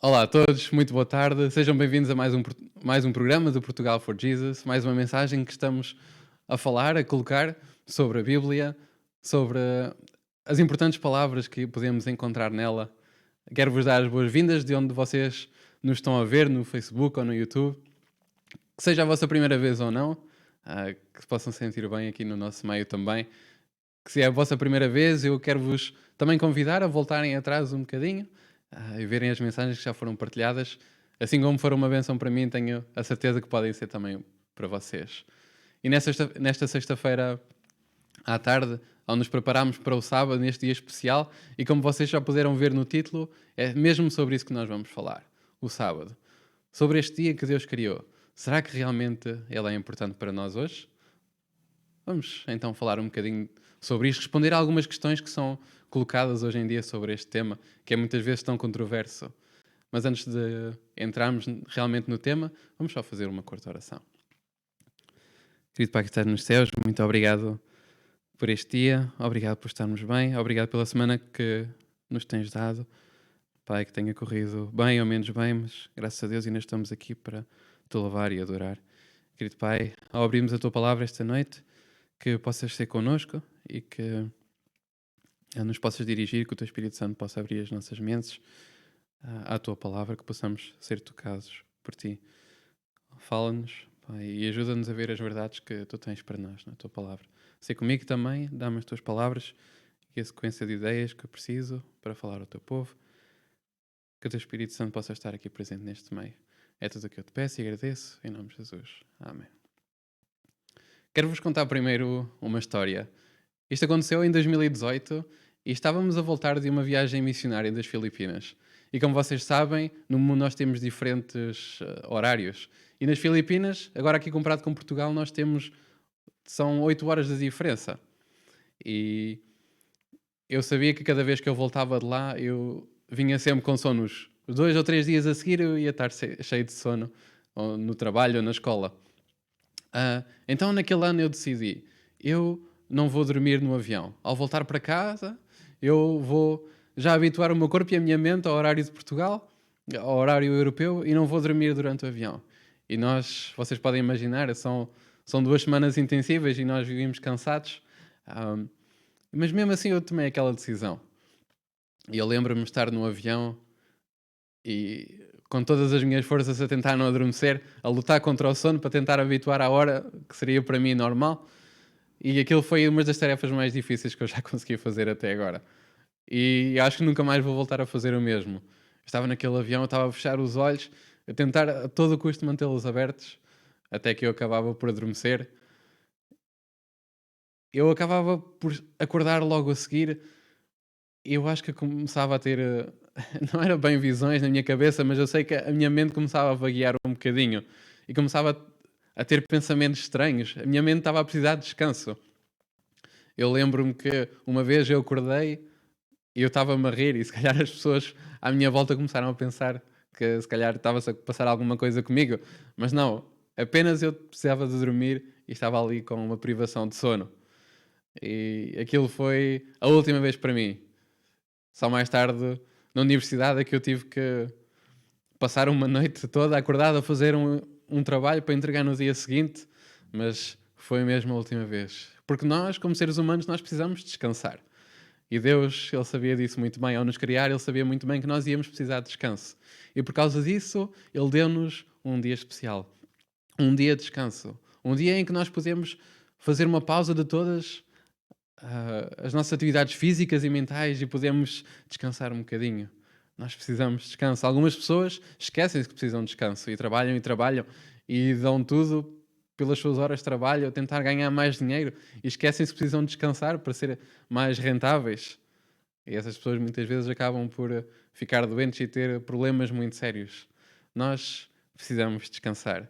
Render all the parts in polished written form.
Olá a todos, muito boa tarde. Sejam bem-vindos a mais um programa do Portugal for Jesus, mais uma mensagem que estamos a falar, a colocar sobre a Bíblia, sobre as importantes palavras que podemos encontrar nela. Quero-vos dar as boas-vindas de onde vocês nos estão a ver, no Facebook ou no YouTube. Que seja a vossa primeira vez ou não, que se possam sentir bem aqui no nosso meio também. Que se é a vossa primeira vez, eu quero-vos também convidar a voltarem atrás um bocadinho e verem as mensagens que já foram partilhadas. Assim como foram uma bênção para mim, tenho a certeza que podem ser também para vocês. E nesta sexta-feira à tarde, ao nos prepararmos para o sábado, neste dia especial, e como vocês já puderam ver no título, é mesmo sobre isso que nós vamos falar, o sábado. Sobre este dia que Deus criou. Será que realmente ele é importante para nós hoje? Vamos então falar um bocadinho sobre isto, responder a algumas questões que são colocadas hoje em dia sobre este tema, que é muitas vezes tão controverso. Mas antes de entrarmos realmente no tema, vamos só fazer uma curta oração. Querido Pai que estás nos céus, muito obrigado por este dia, obrigado por estarmos bem, obrigado pela semana que nos tens dado. Pai, que tenha corrido bem ou menos bem, mas graças a Deus ainda estamos aqui para te louvar e adorar. Querido Pai, ao abrirmos a Tua Palavra esta noite, que possas ser connosco e que nos possas dirigir, que o Teu Espírito Santo possa abrir as nossas mentes à Tua Palavra, que possamos ser tocados por Ti. Fala-nos, Pai, e ajuda-nos a ver as verdades que Tu tens para nós na Tua Palavra. Sei comigo também, dá-me as Tuas palavras e a sequência de ideias que eu preciso para falar ao Teu povo. Que o Teu Espírito Santo possa estar aqui presente neste meio. É tudo o que eu te peço e agradeço, em nome de Jesus. Amém. Quero-vos contar primeiro uma história. Isto aconteceu em 2018 e estávamos a voltar de uma viagem missionária das Filipinas. E como vocês sabem, no mundo nós temos diferentes horários. E nas Filipinas, agora aqui comparado com Portugal, são 8 horas de diferença. E eu sabia que cada vez que eu voltava de lá, eu vinha sempre com sono. Os 2 ou 3 dias a seguir eu ia estar cheio de sono, ou no trabalho ou na escola. Então naquele ano eu decidi, eu não vou dormir no avião. Ao voltar para casa, eu vou já habituar o meu corpo e a minha mente ao horário de Portugal, ao horário europeu, e não vou dormir durante o avião. E vocês podem imaginar, são 2 semanas intensivas e nós vivíamos cansados. Mas mesmo assim eu tomei aquela decisão. E eu lembro-me de estar no avião e com todas as minhas forças a tentar não adormecer, a lutar contra o sono para tentar habituar à hora que seria para mim normal. E aquilo foi uma das tarefas mais difíceis que eu já consegui fazer até agora. E acho que nunca mais vou voltar a fazer o mesmo. Eu estava naquele avião, eu estava a fechar os olhos, a tentar a todo custo mantê-los abertos, até que eu acabava por adormecer. Eu acabava por acordar logo a seguir e eu acho que começava a ter... não era bem visões na minha cabeça, mas eu sei que a minha mente começava a vaguear um bocadinho e começava a ter pensamentos estranhos. A minha mente estava a precisar de descanso. Eu lembro-me que uma vez eu acordei e eu estava-me a rir e se calhar as pessoas à minha volta começaram a pensar que se calhar estava-se a passar alguma coisa comigo. Mas não, apenas eu precisava de dormir e estava ali com uma privação de sono. E aquilo foi a última vez para mim. Só mais tarde, na universidade, é que eu tive que passar uma noite toda acordado a fazer um trabalho para entregar no dia seguinte, mas foi mesmo a última vez. Porque nós, como seres humanos, nós precisamos descansar. E Deus, Ele sabia disso muito bem. Ao nos criar, Ele sabia muito bem que nós íamos precisar de descanso. E por causa disso, Ele deu-nos um dia especial. Um dia de descanso. Um dia em que nós podemos fazer uma pausa de todas as nossas atividades físicas e mentais e podemos descansar um bocadinho. Nós precisamos de descanso. Algumas pessoas esquecem-se que precisam de descanso e trabalham e dão tudo pelas suas horas de trabalho a tentar ganhar mais dinheiro e esquecem-se que precisam descansar para ser mais rentáveis. E essas pessoas muitas vezes acabam por ficar doentes e ter problemas muito sérios. Nós precisamos descansar.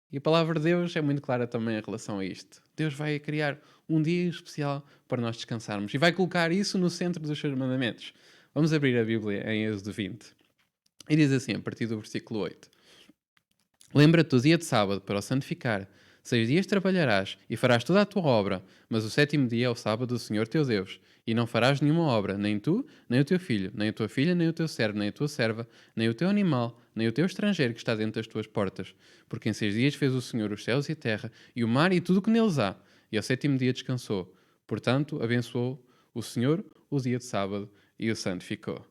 E a palavra de Deus é muito clara também em relação a isto. Deus vai criar um dia especial para nós descansarmos e vai colocar isso no centro dos seus mandamentos. Vamos abrir a Bíblia em Êxodo 20. E diz assim, a partir do versículo 8. Lembra-te do dia de sábado para o santificar. 6 dias trabalharás e farás toda a tua obra, mas o sétimo dia é o sábado do Senhor teu Deus. E não farás nenhuma obra, nem tu, nem o teu filho, nem a tua filha, nem o teu servo, nem a tua serva, nem o teu animal, nem o teu estrangeiro que está dentro das tuas portas. Porque em 6 dias fez o Senhor os céus e a terra, e o mar e tudo o que neles há, e ao sétimo dia descansou. Portanto, abençoou o Senhor o dia de sábado e o santificou.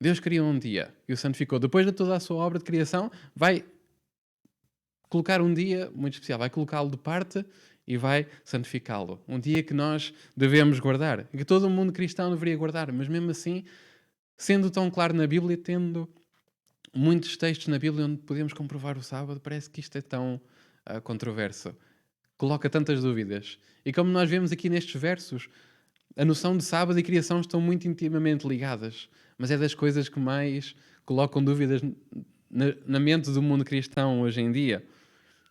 Deus criou um dia e o santificou. Depois de toda a sua obra de criação, vai colocar um dia muito especial, vai colocá-lo de parte e vai santificá-lo. Um dia que nós devemos guardar, que todo o mundo cristão deveria guardar, mas mesmo assim, sendo tão claro na Bíblia, tendo muitos textos na Bíblia onde podemos comprovar o sábado, parece que isto é tão controverso. Coloca tantas dúvidas. E como nós vemos aqui nestes versos, a noção de sábado e criação estão muito intimamente ligadas, mas é das coisas que mais colocam dúvidas na mente do mundo cristão hoje em dia.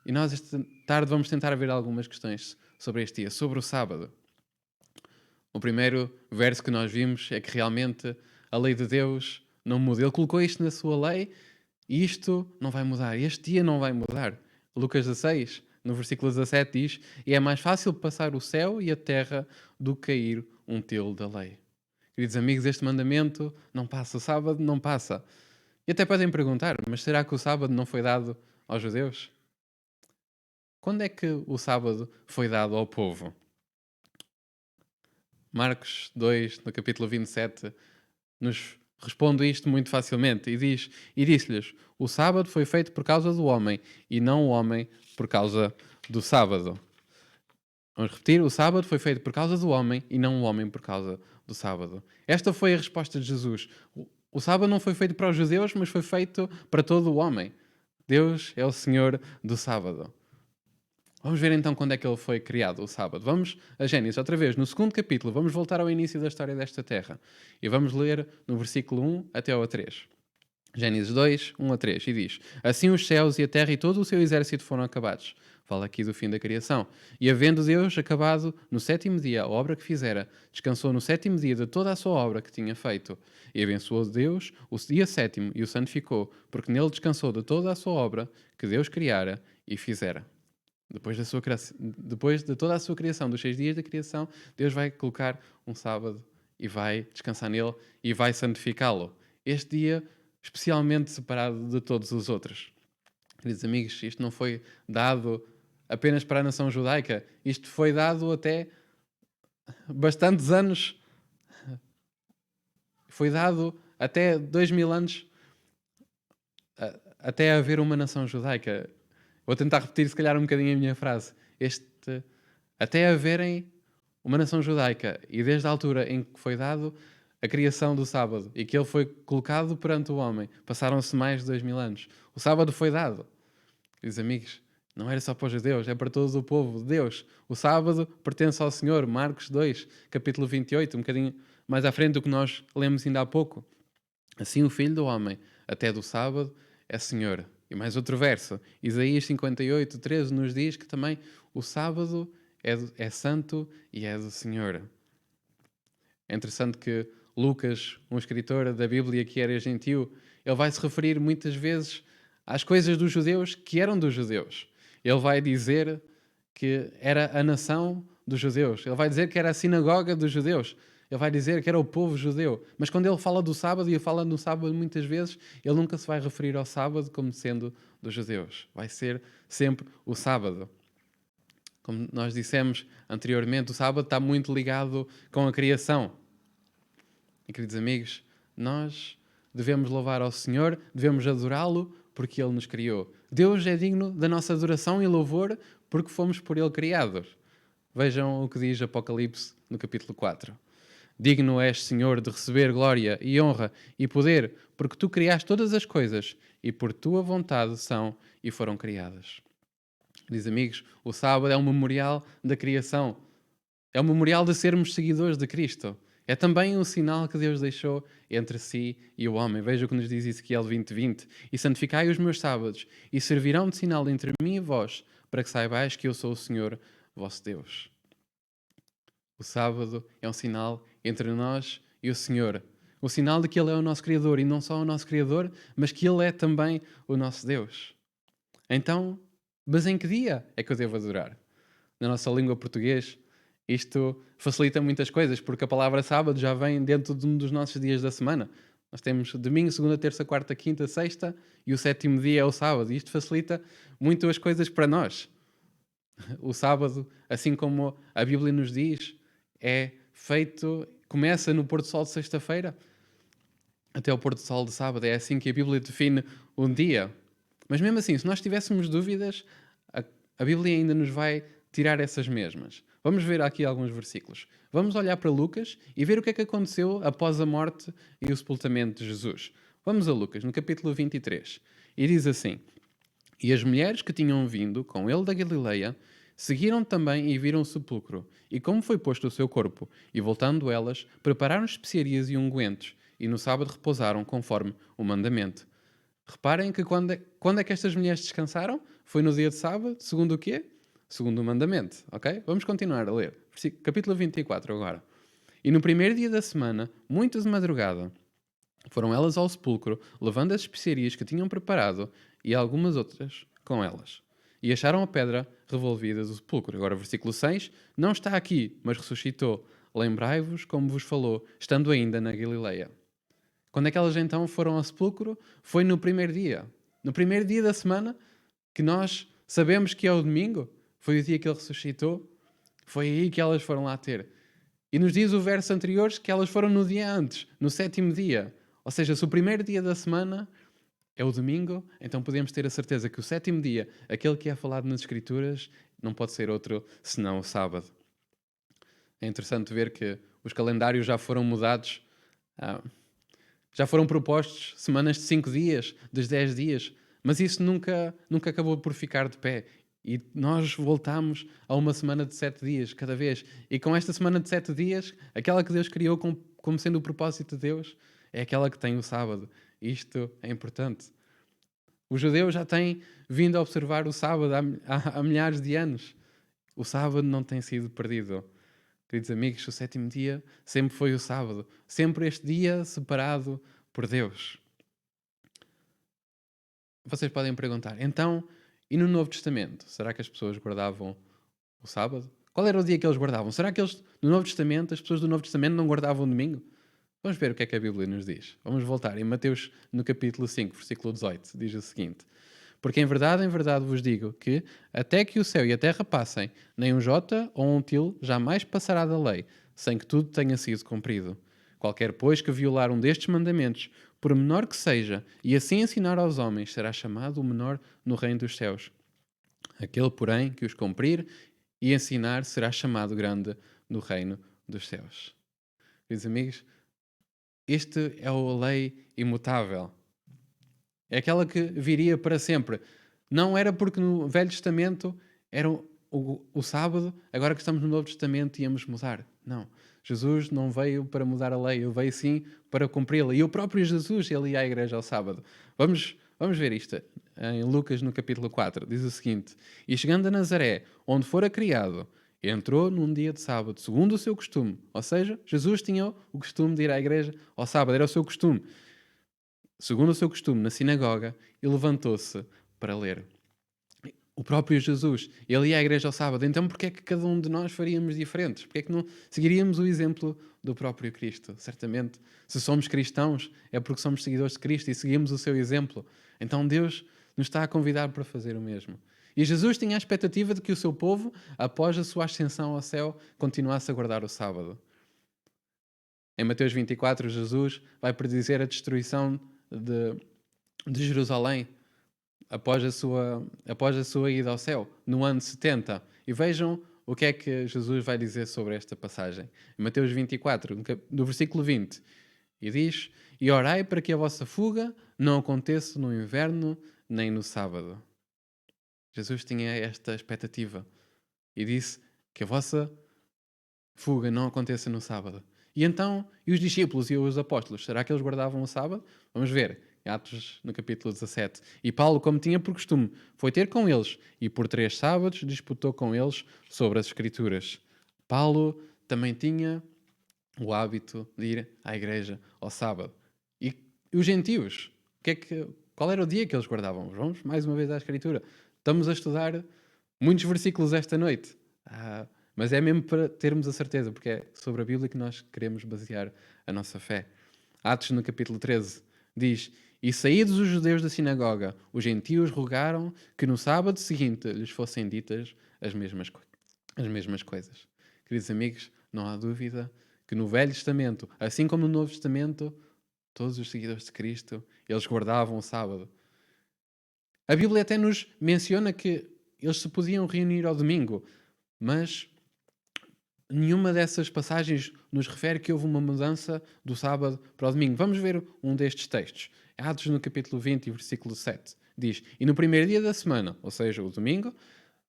E nós esta tarde vamos tentar ver algumas questões sobre este dia, sobre o sábado. O primeiro verso que nós vimos é que realmente a lei de Deus não muda. Ele colocou isto na sua lei e isto não vai mudar. Este dia não vai mudar. Lucas 16, no versículo 17 diz: e é mais fácil passar o céu e a terra do que cair um telo da lei. Queridos amigos, este mandamento não passa. O sábado não passa. E até podem perguntar, mas será que o sábado não foi dado aos judeus? Quando é que o sábado foi dado ao povo? Marcos 2, no capítulo 27, nos responde isto muito facilmente e diz: e disse-lhes: o sábado foi feito por causa do homem e não o homem por causa do sábado. Vamos repetir: o sábado foi feito por causa do homem e não o homem por causa do sábado. Esta foi a resposta de Jesus. O sábado não foi feito para os judeus, mas foi feito para todo o homem. Deus é o Senhor do sábado. Vamos ver então quando é que ele foi criado, o sábado. Vamos a Gênesis, outra vez, no segundo capítulo. Vamos voltar ao início da história desta terra. E vamos ler no versículo 1 até ao 3. Gênesis 2, 1 a 3. E diz: assim os céus e a terra e todo o seu exército foram acabados. Fala aqui do fim da criação. E havendo Deus acabado no sétimo dia a obra que fizera, descansou no sétimo dia de toda a sua obra que tinha feito. E abençoou Deus o dia sétimo e o santificou, porque nele descansou de toda a sua obra que Deus criara e fizera. Depois de toda a sua criação, dos 6 dias da criação, Deus vai colocar um sábado e vai descansar nele e vai santificá-lo. Este dia especialmente separado de todos os outros. Queridos amigos, isto não foi dado apenas para a nação judaica, isto foi dado até bastantes anos. Foi dado até 2000 anos até haver uma nação judaica. Vou tentar repetir, se calhar, um bocadinho a minha frase. Até haverem uma nação judaica, e desde a altura em que foi dado a criação do sábado e que ele foi colocado perante o homem, passaram-se mais de 2000 anos. O sábado foi dado. Queridos amigos, não era só para os judeus, é para todo o povo de Deus. O sábado pertence ao Senhor. Marcos 2, capítulo 28, um bocadinho mais à frente do que nós lemos ainda há pouco. Assim o Filho do Homem, até do sábado, é Senhor. E mais outro verso, Isaías 58, 13, nos diz que também o sábado é santo e é do Senhor. É interessante que Lucas, um escritor da Bíblia que era gentil, ele vai se referir muitas vezes às coisas dos judeus que eram dos judeus. Ele vai dizer que era a nação dos judeus. Ele vai dizer que era a sinagoga dos judeus. Ele vai dizer que era o povo judeu. Mas quando ele fala do sábado, e ele fala no sábado muitas vezes, ele nunca se vai referir ao sábado como sendo dos judeus. Vai ser sempre o sábado. Como nós dissemos anteriormente, o sábado está muito ligado com a criação. E, queridos amigos, nós devemos louvar ao Senhor, devemos adorá-lo porque Ele nos criou. Deus é digno da nossa adoração e louvor porque fomos por Ele criados. Vejam o que diz Apocalipse no capítulo 4. Digno és, Senhor, de receber glória e honra e poder, porque Tu criaste todas as coisas e por Tua vontade são e foram criadas. Diz amigos, o sábado é um memorial da criação. É um memorial de sermos seguidores de Cristo. É também um sinal que Deus deixou entre si e o homem. Veja o que nos diz Ezequiel 20:20. E santificai os meus sábados, e servirão de sinal entre mim e vós, para que saibais que eu sou o Senhor, vosso Deus. O sábado é um sinal entre nós e o Senhor. O sinal de que Ele é o nosso Criador, e não só o nosso Criador, mas que Ele é também o nosso Deus. Então, Mas em que dia é que eu devo adorar? Na nossa língua português, isto facilita muitas coisas, porque a palavra sábado já vem dentro de um dos nossos dias da semana. Nós temos domingo, segunda, terça, quarta, quinta, sexta e o sétimo dia é o sábado. E isto facilita muito as coisas para nós. O sábado, assim como a Bíblia nos diz, é feito, começa no pôr do sol de sexta-feira até o pôr do sol de sábado. É assim que a Bíblia define um dia. Mas mesmo assim, se nós tivéssemos dúvidas, a Bíblia ainda nos vai tirar essas mesmas. Vamos ver aqui alguns versículos. Vamos olhar para Lucas e ver o que é que aconteceu após a morte e o sepultamento de Jesus. Vamos a Lucas, no capítulo 23. E diz assim: E as mulheres que tinham vindo com ele da Galileia seguiram também e viram o sepulcro, e como foi posto o seu corpo, e voltando elas, prepararam especiarias e ungüentos, e no sábado repousaram conforme o mandamento. Reparem que quando é que estas mulheres descansaram? Foi no dia de sábado, segundo o quê? Segundo o mandamento, ok? Vamos continuar a ler. Capítulo 24 agora. E no primeiro dia da semana, muito de madrugada, foram elas ao sepulcro, levando as especiarias que tinham preparado e algumas outras com elas. E acharam a pedra revolvida do sepulcro. Agora, versículo 6. Não está aqui, mas ressuscitou. Lembrai-vos como vos falou, estando ainda na Galileia. Quando é que elas então foram ao sepulcro? Foi no primeiro dia. No primeiro dia da semana, que nós sabemos que é o domingo. Foi o dia que ele ressuscitou. Foi aí que elas foram lá ter. E nos diz o verso anterior que elas foram no dia antes, no sétimo dia. Ou seja, se o primeiro dia da semana é o domingo, então podemos ter a certeza que o sétimo dia, aquele que é falado nas Escrituras, não pode ser outro senão o sábado. É interessante ver que os calendários já foram mudados, já foram propostos semanas de 5 dias, de 10 dias, mas isso nunca acabou por ficar de pé. E nós voltamos a uma semana de 7 dias cada vez. E com esta semana de 7 dias, aquela que Deus criou como sendo o propósito de Deus, é aquela que tem o sábado. Isto é importante. Os judeus já têm vindo a observar o sábado há milhares de anos. O sábado não tem sido perdido. Queridos amigos, o sétimo dia sempre foi o sábado. Sempre este dia separado por Deus. Vocês podem perguntar, então, e no Novo Testamento? Será que as pessoas guardavam o sábado? Qual era o dia que eles guardavam? Será que no Novo Testamento, as pessoas do Novo Testamento não guardavam o domingo? Vamos ver o que é que a Bíblia nos diz. Vamos voltar em Mateus, no capítulo 5, versículo 18, diz o seguinte: Porque em verdade vos digo que, até que o céu e a terra passem, nem um jota ou um til jamais passará da lei, sem que tudo tenha sido cumprido. Qualquer, pois, que violar um destes mandamentos, por menor que seja, e assim ensinar aos homens, será chamado o menor no reino dos céus. Aquele, porém, que os cumprir e ensinar, será chamado grande no reino dos céus. Queridos amigos, este é a lei imutável. É aquela que viria para sempre. Não era porque no Velho Testamento era o sábado, agora que estamos no Novo Testamento íamos mudar. Não. Jesus não veio para mudar a lei, ele veio sim para cumpri-la. E o próprio Jesus, ele ia à igreja ao sábado. Vamos ver isto em Lucas, no capítulo 4. Diz o seguinte: E chegando a Nazaré, onde fora criado, entrou num dia de sábado, segundo o seu costume. Ou seja, Jesus tinha o costume de ir à igreja ao sábado, era o seu costume. Segundo o seu costume, na sinagoga, e levantou-se para ler. O próprio Jesus, ele ia à igreja ao sábado, então porquê é que cada um de nós faríamos diferentes? Porquê é que não seguiríamos o exemplo do próprio Cristo? Certamente, se somos cristãos, é porque somos seguidores de Cristo e seguimos o seu exemplo. Então Deus nos está a convidar para fazer o mesmo. E Jesus tinha a expectativa de que o seu povo, após a sua ascensão ao céu, continuasse a guardar o sábado. Em Mateus 24, Jesus vai predizer a destruição de Jerusalém após a sua ida ao céu, no ano 70. E vejam o que é que Jesus vai dizer sobre esta passagem. Em Mateus 24, no versículo 20, e diz: E orai para que a vossa fuga não aconteça no inverno nem no sábado. Jesus tinha esta expectativa e disse que a vossa fuga não aconteça no sábado. E então, e os discípulos e os apóstolos, será que eles guardavam o sábado? Vamos ver, Atos no capítulo 17. E Paulo, como tinha por costume, foi ter com eles e por 3 sábados disputou com eles sobre as Escrituras. Paulo também tinha o hábito de ir à igreja ao sábado. E os gentios, qual era o dia que eles guardavam? Vamos mais uma vez à Escritura. Estamos a estudar muitos versículos esta noite. Mas é mesmo para termos a certeza, porque é sobre a Bíblia que nós queremos basear a nossa fé. Atos, no capítulo 13, diz: E saídos os judeus da sinagoga, os gentios rogaram que no sábado seguinte lhes fossem ditas as mesmas coisas. Queridos amigos, não há dúvida que no Velho Testamento, assim como no Novo Testamento, todos os seguidores de Cristo, eles guardavam o sábado. A Bíblia até nos menciona que eles se podiam reunir ao domingo, mas nenhuma dessas passagens nos refere que houve uma mudança do sábado para o domingo. Vamos ver um destes textos. Atos no capítulo 20, versículo 7. Diz: E no primeiro dia da semana, ou seja, o domingo,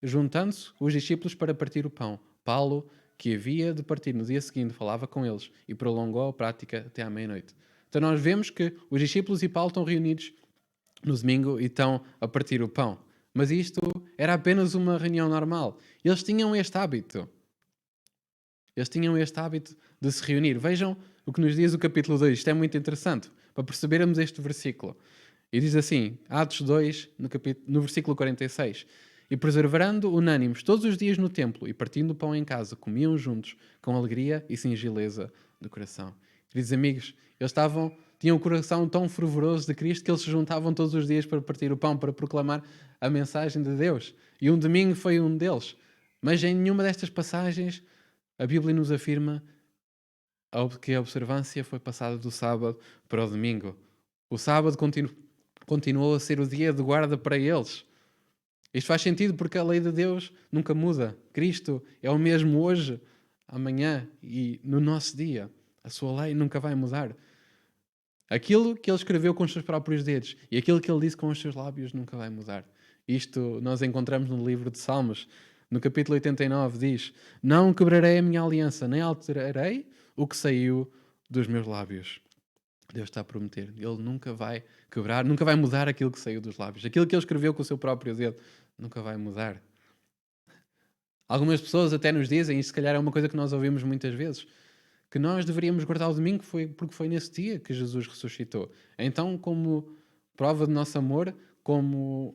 juntando-se os discípulos para partir o pão, Paulo, que havia de partir no dia seguinte, falava com eles e prolongou a prática até à meia-noite. Então nós vemos que os discípulos e Paulo estão reunidos no domingo e estão a partir o pão. Mas isto era apenas uma reunião normal. Eles tinham este hábito. Eles tinham este hábito de se reunir. Vejam o que nos diz o capítulo 2. Isto é muito interessante para percebermos este versículo. E diz assim, Atos 2, no versículo 46. E perseverando unânimes todos os dias no templo e partindo o pão em casa, comiam juntos com alegria e singeleza do coração. Queridos amigos, eles tinham um coração tão fervoroso de Cristo que eles se juntavam todos os dias para partir o pão, para proclamar a mensagem de Deus. E um domingo foi um deles. Mas em nenhuma destas passagens a Bíblia nos afirma que a observância foi passada do sábado para o domingo. O sábado continuou a ser o dia de guarda para eles. Isto faz sentido porque a lei de Deus nunca muda. Cristo é o mesmo hoje, amanhã e no nosso dia. A sua lei nunca vai mudar. Aquilo que ele escreveu com os seus próprios dedos e aquilo que ele disse com os seus lábios nunca vai mudar. Isto nós encontramos no livro de Salmos. No capítulo 89 diz: Não quebrarei a minha aliança, nem alterarei o que saiu dos meus lábios. Deus está a prometer. Ele nunca vai quebrar, nunca vai mudar aquilo que saiu dos lábios. Aquilo que ele escreveu com o seu próprio dedo nunca vai mudar. Algumas pessoas até nos dizem, e se calhar é uma coisa que nós ouvimos muitas vezes, que nós deveríamos guardar o domingo porque foi nesse dia que Jesus ressuscitou. Então, como prova de nosso amor, como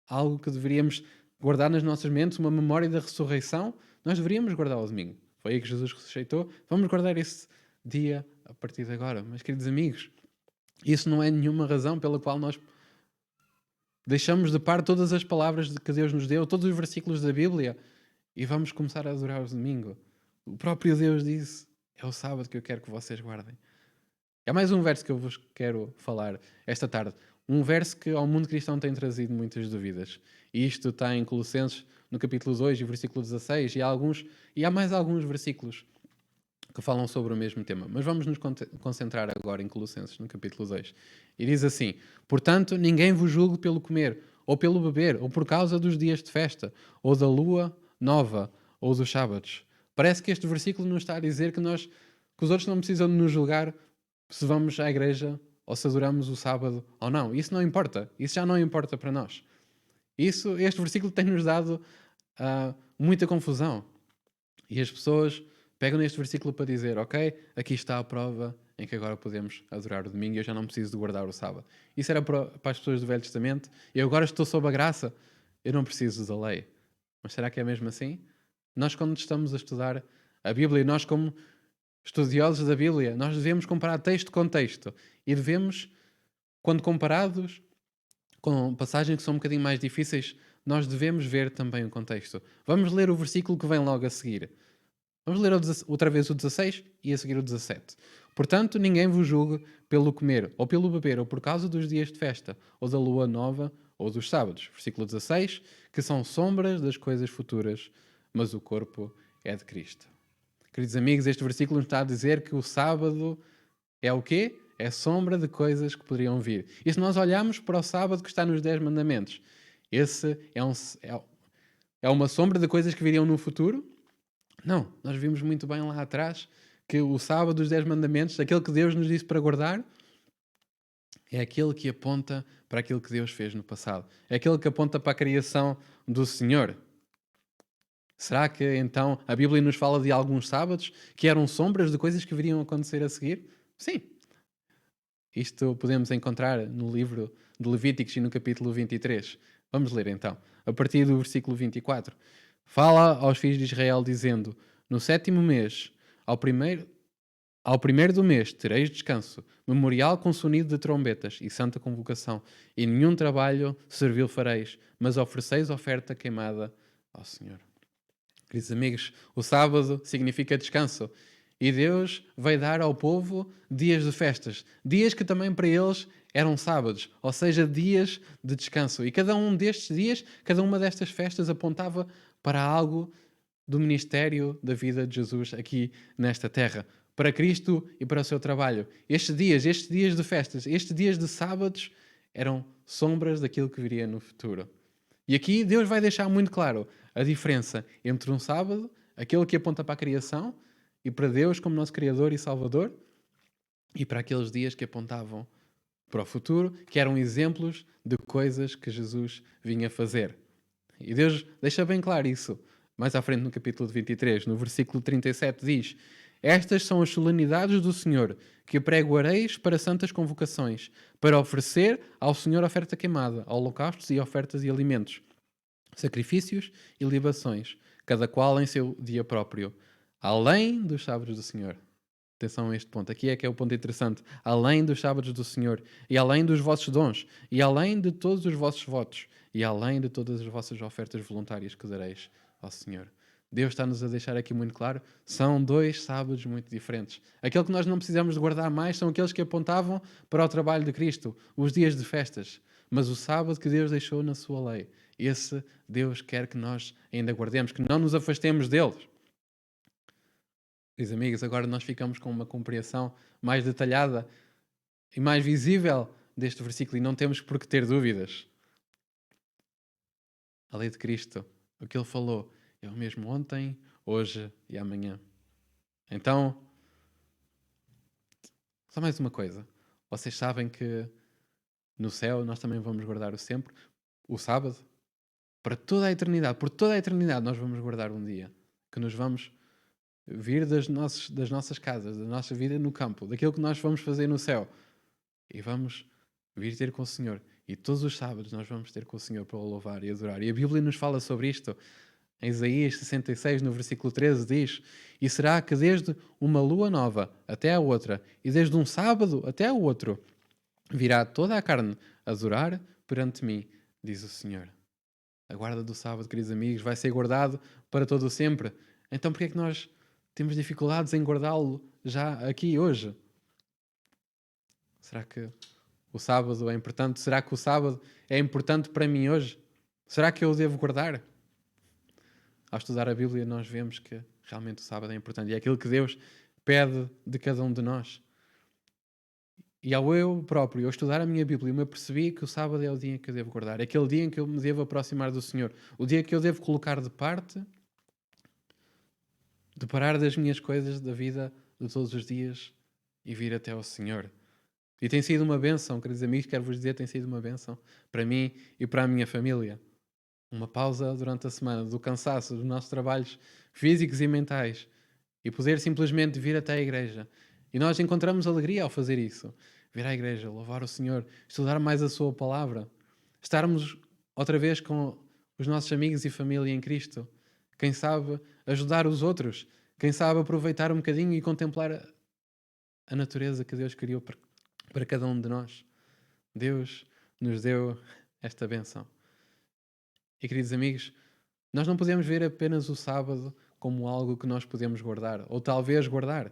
algo que deveríamos guardar nas nossas mentes, uma memória da ressurreição, nós deveríamos guardar o domingo. Foi aí que Jesus ressuscitou. Vamos guardar esse dia a partir de agora. Mas, queridos amigos, isso não é nenhuma razão pela qual nós deixamos de par todas as palavras que Deus nos deu, todos os versículos da Bíblia, e vamos começar a adorar o domingo. O próprio Deus disse: é o sábado que eu quero que vocês guardem. É mais um verso que eu vos quero falar esta tarde. Um verso que ao mundo cristão tem trazido muitas dúvidas. E isto está em Colossenses, no capítulo 2, e versículo 16, e há mais alguns versículos que falam sobre o mesmo tema. Mas vamos nos concentrar agora em Colossenses, no capítulo 2. E diz assim: Portanto, ninguém vos julgue pelo comer, ou pelo beber, ou por causa dos dias de festa, ou da lua nova, ou dos sábados. Parece que este versículo nos está a dizer que os outros não precisam de nos julgar se vamos à igreja ou se adoramos o sábado ou não. Isso não importa. Isso já não importa para nós. Este versículo tem-nos dado muita confusão. E as pessoas pegam neste versículo para dizer: ok, aqui está a prova em que agora podemos adorar o domingo e eu já não preciso de guardar o sábado. Isso era para as pessoas do Velho Testamento. Eu agora estou sob a graça, eu não preciso da lei. Mas será que é mesmo assim? Nós, quando estamos a estudar a Bíblia, nós como estudiosos da Bíblia, nós devemos comparar texto com texto. E devemos, quando comparados com passagens que são um bocadinho mais difíceis, nós devemos ver também o contexto. Vamos ler o versículo que vem logo a seguir. Vamos ler outra vez o 16 e a seguir o 17. Portanto, ninguém vos julgue pelo comer, ou pelo beber, ou por causa dos dias de festa, ou da lua nova, ou dos sábados. Versículo 16, que são sombras das coisas futuras, mas o corpo é de Cristo. Queridos amigos, este versículo nos está a dizer que o sábado é o quê? É sombra de coisas que poderiam vir. E se nós olharmos para o sábado que está nos 10 mandamentos, esse é uma sombra de coisas que viriam no futuro? Não, nós vimos muito bem lá atrás que o sábado dos 10 mandamentos, aquele que Deus nos disse para guardar, é aquele que aponta para aquilo que Deus fez no passado. É aquele que aponta para a criação do Senhor. Será que então a Bíblia nos fala de alguns sábados que eram sombras de coisas que viriam a acontecer a seguir? Sim. Isto podemos encontrar no livro de Levíticos e no capítulo 23. Vamos ler então, a partir do versículo 24. Fala aos filhos de Israel, dizendo: No sétimo mês, ao primeiro do mês, tereis descanso, memorial com sonido de trombetas e santa convocação, e nenhum trabalho servil fareis, mas ofereceis oferta queimada ao Senhor. Queridos amigos, o sábado significa descanso. E Deus vai dar ao povo dias de festas. Dias que também para eles eram sábados, ou seja, dias de descanso. E cada um destes dias, cada uma destas festas apontava para algo do ministério da vida de Jesus aqui nesta terra. Para Cristo e para o seu trabalho. Estes dias de festas, estes dias de sábados eram sombras daquilo que viria no futuro. E aqui Deus vai deixar muito claro a diferença entre um sábado, aquele que aponta para a criação, e para Deus como nosso Criador e Salvador, e para aqueles dias que apontavam para o futuro, que eram exemplos de coisas que Jesus vinha fazer. E Deus deixa bem claro isso. Mais à frente no capítulo 23, no versículo 37, diz: Estas são as solenidades do Senhor, que pregoareis para santas convocações, para oferecer ao Senhor oferta queimada, holocaustos e ofertas e alimentos, sacrifícios e libações, cada qual em seu dia próprio, além dos sábados do Senhor. Atenção a este ponto. Aqui é que é o ponto interessante. Além dos sábados do Senhor, e além dos vossos dons, e além de todos os vossos votos, e além de todas as vossas ofertas voluntárias que dareis ao Senhor. Deus está-nos a deixar aqui muito claro, são dois sábados muito diferentes. Aquele que nós não precisamos de guardar mais são aqueles que apontavam para o trabalho de Cristo, os dias de festas. Mas o sábado que Deus deixou na sua lei, esse Deus quer que nós ainda guardemos, que não nos afastemos deles. Meus amigos, agora nós ficamos com uma compreensão mais detalhada e mais visível deste versículo e não temos por que ter dúvidas. A lei de Cristo, o que ele falou, é o mesmo ontem, hoje e amanhã. Então, só mais uma coisa. Vocês sabem que no céu nós também vamos guardar o sempre, o sábado, para toda a eternidade. Por toda a eternidade nós vamos guardar um dia que nos vamos vir das nossas casas, da nossa vida no campo, daquilo que nós vamos fazer no céu. E vamos vir ter com o Senhor. E todos os sábados nós vamos ter com o Senhor para o louvar e adorar. E a Bíblia nos fala sobre isto. Em Isaías 66, no versículo 13, diz: E será que desde uma lua nova até a outra, e desde um sábado até ao outro, virá toda a carne adorar perante mim, diz o Senhor. A guarda do sábado, queridos amigos, vai ser guardado para todo o sempre. Então porquê é que nós temos dificuldades em guardá-lo já aqui hoje? Será que o sábado é importante? Será que o sábado é importante para mim hoje? Será que eu o devo guardar? Ao estudar a Bíblia nós vemos que realmente o sábado é importante e é aquilo que Deus pede de cada um de nós. E ao eu próprio, ao estudar a minha Bíblia, eu me apercebi que o sábado é o dia em que eu devo guardar. É aquele dia em que eu me devo aproximar do Senhor. O dia que eu devo colocar de parte, de parar das minhas coisas da vida de todos os dias e vir até ao Senhor. E tem sido uma bênção, queridos amigos, quero-vos dizer, tem sido uma bênção para mim e para a minha família. Uma pausa durante a semana do cansaço dos nossos trabalhos físicos e mentais e poder simplesmente vir até a igreja. E nós encontramos alegria ao fazer isso. Vir à igreja, louvar o Senhor, estudar mais a sua palavra, estarmos outra vez com os nossos amigos e família em Cristo. Quem sabe ajudar os outros, quem sabe aproveitar um bocadinho e contemplar a natureza que Deus criou para cada um de nós. Deus nos deu esta bênção. E queridos amigos, nós não podemos ver apenas o sábado como algo que nós podemos guardar, ou talvez guardar.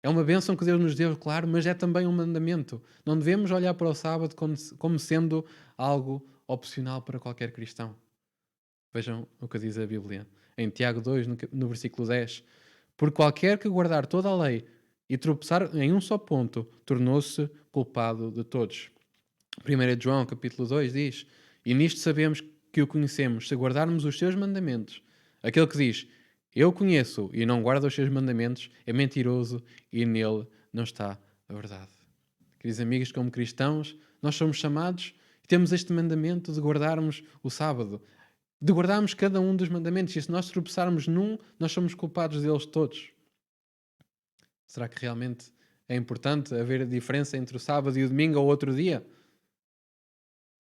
É uma bênção que Deus nos deu, claro, mas é também um mandamento. Não devemos olhar para o sábado como sendo algo opcional para qualquer cristão. Vejam o que diz a Bíblia. Em Tiago 2, no versículo 10. Por qualquer que guardar toda a lei e tropeçar em um só ponto, tornou-se culpado de todos. 1 João, capítulo 2, diz: E nisto sabemos que o conhecemos, se guardarmos os seus mandamentos. Aquele que diz: Eu conheço e não guarda os seus mandamentos, é mentiroso e nele não está a verdade. Queridos amigos, como cristãos, nós somos chamados e temos este mandamento de guardarmos o sábado, de guardarmos cada um dos mandamentos. E se nós tropeçarmos num, nós somos culpados deles todos. Será que realmente é importante haver a diferença entre o sábado e o domingo ou outro dia?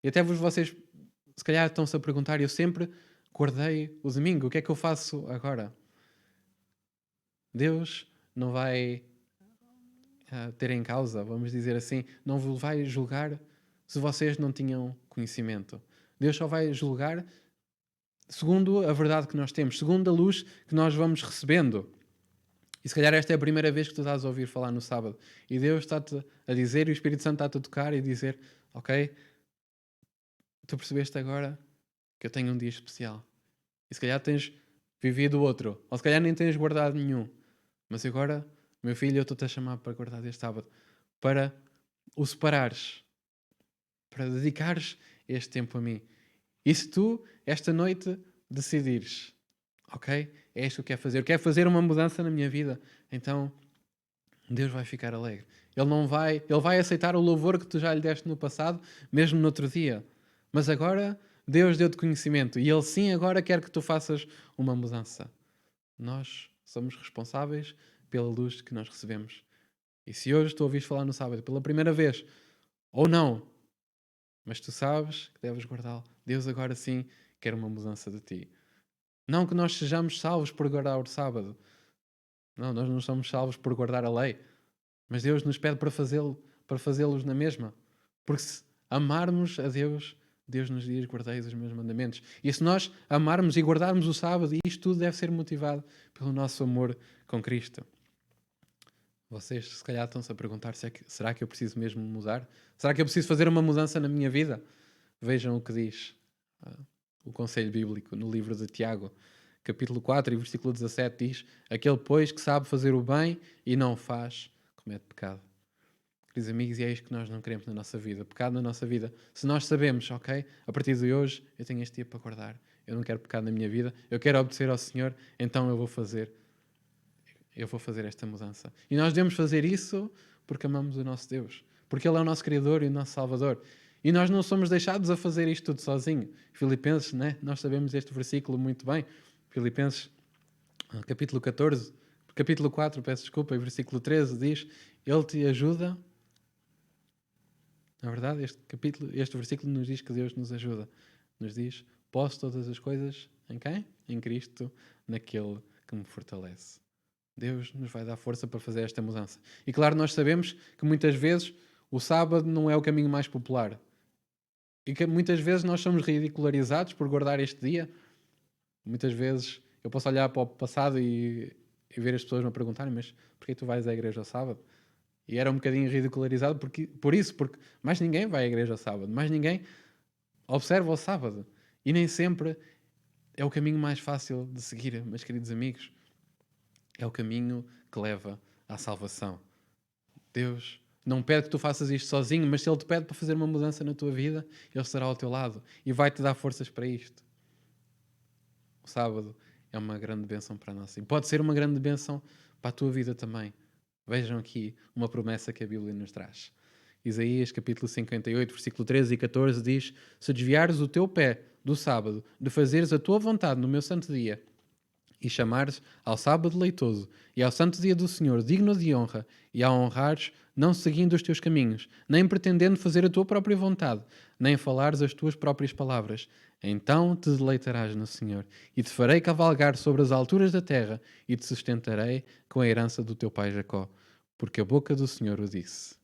E até vocês se calhar estão-se a perguntar, eu sempre guardei o domingo, o que é que eu faço agora? Deus não vai ter em causa, vamos dizer assim, não vos vai julgar se vocês não tinham conhecimento. Deus só vai julgar segundo a verdade que nós temos, segundo a luz que nós vamos recebendo. E se calhar esta é a primeira vez que tu estás a ouvir falar no sábado. E Deus está-te a dizer, e o Espírito Santo está-te a tocar e dizer, ok, tu percebeste agora que eu tenho um dia especial. E se calhar tens vivido outro. Ou se calhar nem tens guardado nenhum. Mas agora, meu filho, eu estou-te a chamar para guardar este sábado. Para o separares. Para dedicares este tempo a mim. E se tu, esta noite, decidires, ok, é isto que eu quero fazer uma mudança na minha vida, então Deus vai ficar alegre. Ele vai aceitar o louvor que tu já lhe deste no passado, mesmo no outro dia. Mas agora, Deus deu-te conhecimento e Ele sim agora quer que tu faças uma mudança. Nós somos responsáveis pela luz que nós recebemos. E se hoje tu ouviste falar no sábado pela primeira vez, ou não, mas tu sabes que deves guardá-lo. Deus agora sim quer uma mudança de ti. Não que nós sejamos salvos por guardar o sábado. Não, nós não somos salvos por guardar a lei. Mas Deus nos pede para fazê-los na mesma. Porque se amarmos a Deus, Deus nos diz: guardei os meus mandamentos. E se nós amarmos e guardarmos o sábado, isto tudo deve ser motivado pelo nosso amor com Cristo. Vocês se calhar estão-se a perguntar será que eu preciso mesmo mudar? Será que eu preciso fazer uma mudança na minha vida? Vejam o que diz o conselho bíblico no livro de Tiago, capítulo 4 e versículo 17 diz: aquele, pois, que sabe fazer o bem e não o faz, comete pecado. Queridos amigos, e é isto que nós não queremos na nossa vida. Pecado na nossa vida. Se nós sabemos, ok, a partir de hoje eu tenho este dia para guardar. Eu não quero pecado na minha vida. Eu quero obedecer ao Senhor, então eu vou fazer esta mudança. E nós devemos fazer isso porque amamos o nosso Deus. Porque Ele é o nosso Criador e o nosso Salvador. E nós não somos deixados a fazer isto tudo sozinho. Filipenses, né? Nós sabemos este versículo muito bem. Filipenses, capítulo 14, capítulo 4, peço desculpa, e versículo 13 diz: Ele te ajuda. Na verdade, este versículo nos diz que Deus nos ajuda. Nos diz: posso todas as coisas em quem? Em Cristo, naquele que me fortalece. Deus nos vai dar força para fazer esta mudança. E claro, nós sabemos que muitas vezes o sábado não é o caminho mais popular. E que muitas vezes nós somos ridicularizados por guardar este dia. Muitas vezes eu posso olhar para o passado e ver as pessoas me perguntarem: mas porquê tu vais à igreja ao sábado? E era um bocadinho ridicularizado porque mais ninguém vai à igreja ao sábado. Mais ninguém observa o sábado. E nem sempre é o caminho mais fácil de seguir, meus queridos amigos. É o caminho que leva à salvação. Deus não pede que tu faças isto sozinho, mas se Ele te pede para fazer uma mudança na tua vida, Ele estará ao teu lado e vai-te dar forças para isto. O sábado é uma grande bênção para nós. E pode ser uma grande bênção para a tua vida também. Vejam aqui uma promessa que a Bíblia nos traz. Isaías capítulo 58, versículo 13 e 14 diz: se desviares o teu pé do sábado, de fazeres a tua vontade no meu santo dia, e chamares ao sábado leitoso e ao santo dia do Senhor digno de honra, e a honrares, não seguindo os teus caminhos, nem pretendendo fazer a tua própria vontade, nem falares as tuas próprias palavras, então te deleitarás no Senhor, e te farei cavalgar sobre as alturas da terra, e te sustentarei com a herança do teu pai Jacó, porque a boca do Senhor o disse.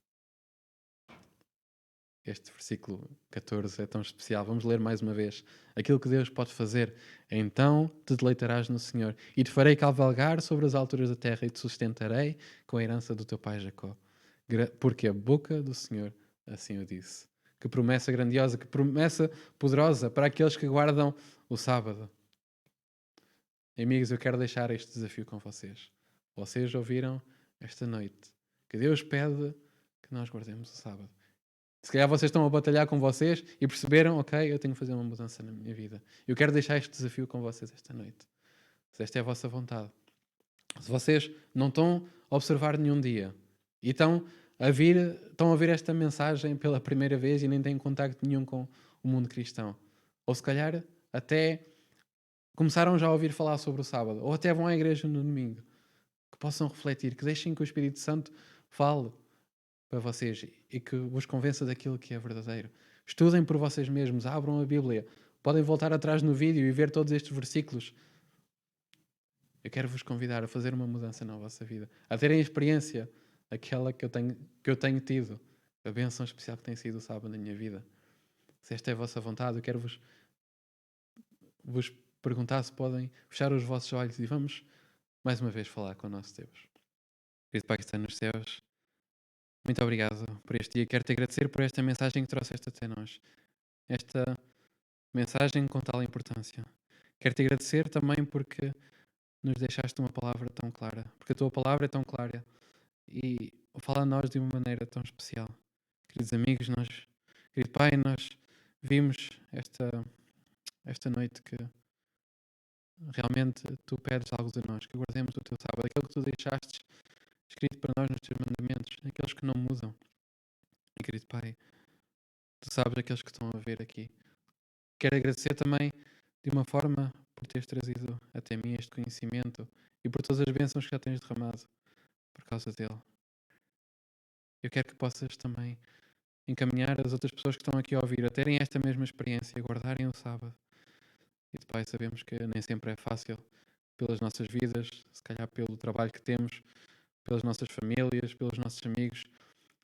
Este versículo 14 é tão especial. Vamos ler mais uma vez. Aquilo que Deus pode fazer. Então te deleitarás no Senhor e te farei cavalgar sobre as alturas da terra e te sustentarei com a herança do teu pai Jacó. Porque a boca do Senhor assim o disse. Que promessa grandiosa, que promessa poderosa para aqueles que guardam o sábado. Amigos, eu quero deixar este desafio com vocês. Vocês ouviram esta noite que Deus pede que nós guardemos o sábado. Se calhar vocês estão a batalhar com vocês e perceberam, ok, eu tenho que fazer uma mudança na minha vida. Eu quero deixar este desafio com vocês esta noite. Se esta é a vossa vontade. Se vocês não estão a observar nenhum dia e estão a ver esta mensagem pela primeira vez e nem têm contacto nenhum com o mundo cristão. Ou se calhar até começaram já a ouvir falar sobre o sábado. Ou até vão à igreja no domingo. Que possam refletir, que deixem que o Espírito Santo fale para vocês e que vos convença daquilo que é verdadeiro. O Estudem por vocês mesmos, abram a Bíblia. Podem voltar atrás no vídeo e ver todos estes versículos. Eu quero vos convidar a fazer uma mudança na vossa vida, a terem a experiência, aquela que eu tenho tido, a bênção especial que tem sido o sábado na minha vida. Se esta é a vossa vontade, eu quero vos perguntar se podem fechar os vossos olhos e vamos mais uma vez falar com o nosso Deus. Querido Pai que está nos céus, muito obrigado por este dia. Quero te agradecer por esta mensagem que trouxeste até nós. Esta mensagem com tal importância. Quero te agradecer também porque nos deixaste uma palavra tão clara. Porque a tua palavra é tão clara e fala a nós de uma maneira tão especial. Queridos amigos, querido Pai, nós vimos esta noite que realmente tu pedes algo de nós, que guardemos o teu sábado, aquilo que tu deixaste escrito para nós nos teus mandamentos, aqueles que não mudam. E, querido Pai, tu sabes aqueles que estão a ver aqui. Quero agradecer também, de uma forma, por teres trazido até mim este conhecimento e por todas as bênçãos que já tens derramado por causa dele. Eu quero que possas também encaminhar as outras pessoas que estão aqui a ouvir a terem esta mesma experiência, a guardarem o sábado. E de Pai, sabemos que nem sempre é fácil pelas nossas vidas, se calhar pelo trabalho que temos, pelas nossas famílias, pelos nossos amigos.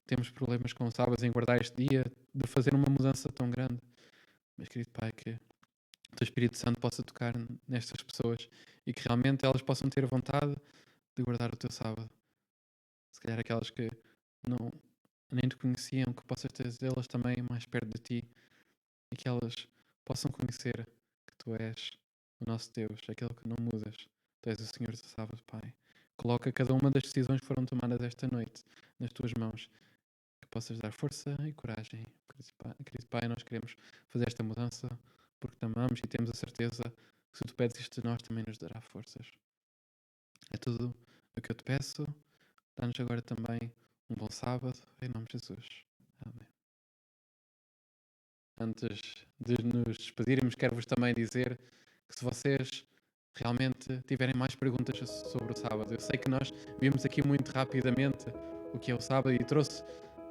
Temos problemas com o sábado em guardar este dia, de fazer uma mudança tão grande. Mas, querido Pai, que o teu Espírito Santo possa tocar nestas pessoas e que realmente elas possam ter vontade de guardar o teu sábado. Se calhar aquelas que não, nem te conheciam, que possas trazê-las também mais perto de ti e que elas possam conhecer que tu és o nosso Deus, aquele que não mudas. Tu és o Senhor do sábado, Pai. Coloca cada uma das decisões que foram tomadas esta noite nas tuas mãos, que possas dar força e coragem. Querido Pai, nós queremos fazer esta mudança porque te amamos e temos a certeza que se tu pedes isto de nós também nos dará forças. É tudo o que eu te peço. Dá-nos agora também um bom sábado, em nome de Jesus. Amém. Antes de nos despedirmos, quero-vos também dizer que se vocês realmente tiverem mais perguntas sobre o sábado, eu sei que nós vimos aqui muito rapidamente o que é o sábado e trouxe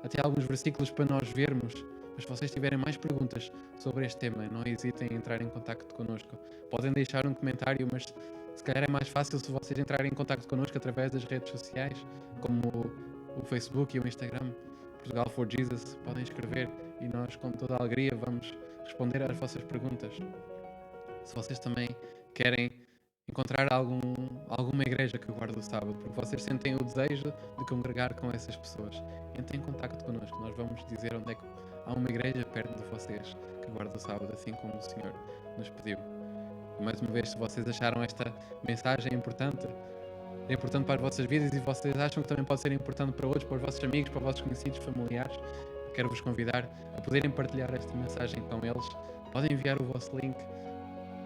até alguns versículos para nós vermos, mas se vocês tiverem mais perguntas sobre este tema, não hesitem em entrar em contacto connosco. Podem deixar um comentário, mas se calhar é mais fácil se vocês entrarem em contacto connosco através das redes sociais, como o Facebook e o Instagram. Portugal for Jesus, podem escrever e nós com toda a alegria vamos responder às vossas perguntas. Se vocês também querem encontrar alguma igreja que guarde o sábado, porque vocês sentem o desejo de congregar com essas pessoas, entrem em contacto connosco, nós vamos dizer onde é que há uma igreja perto de vocês que guarda o sábado, assim como o Senhor nos pediu. E mais uma vez, se vocês acharam esta mensagem importante, é importante para as vossas vidas e vocês acham que também pode ser importante para outros, para os vossos amigos, para os vossos conhecidos, familiares, quero vos convidar a poderem partilhar esta mensagem com eles. Podem enviar o vosso link.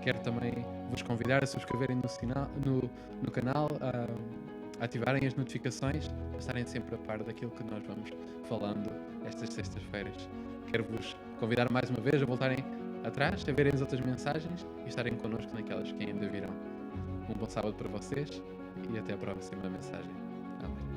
Quero também vos convidar a subscreverem no canal, a ativarem as notificações, a estarem sempre a par daquilo que nós vamos falando estas sextas-feiras. Quero vos convidar mais uma vez a voltarem atrás, a verem as outras mensagens e estarem connosco naquelas que ainda virão. Um bom sábado para vocês e até a próxima mensagem. Amém.